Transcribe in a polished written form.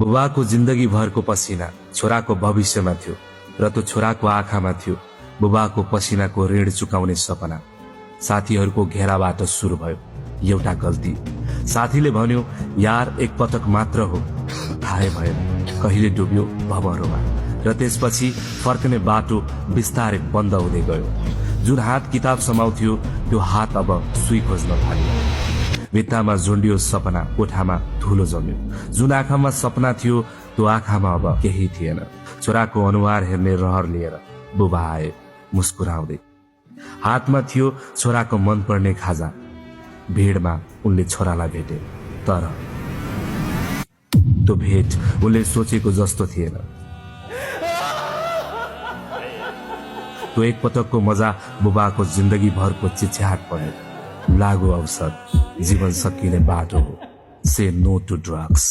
बुबाको जिन्दगी भरको पसिना छोराको भविष्यमा थियो र त्यो छोराको आँखामा थियो बुबाको पसिनाको ऋण चुकाउने सपना। साथीहरूको घेराबाट सुरु भयो एउटा गल्ती। साथीले भन्यो, यार एक पटक मात्र हो। थाहै भएन कहिले डुब्यो भवरोमा र त्यसपछि फर्कने बाटो बिस्तारै बन्द हुँदै गयो। जुन हात किताब समाउँथ्यो त्यो हात अब सुई खोज्न थाल्यो। भित्तामा झुन्डियो सपना, कोठामा धुलो जम्यो। जुन आँखामा सपना थियो त्यो आँखामा अब केही थिएन। छोराको अनुहार हेर्ने रहर लिएर बुबा आए मुस्कुराउँदै। हातमा थियो छोराको मनपर्ने खाजा। भिडमा उनले छोरालाई भेटे, तर त्यो भेट उनले सोचेको जस्तो थिएन। त्यो एक पटकको मजा बुबाको जिन्दगी भरको चिच्याहाट पर्यो। लागु अवसर जीवन सकिने बाटो हो। से नो टु ड्रग्स।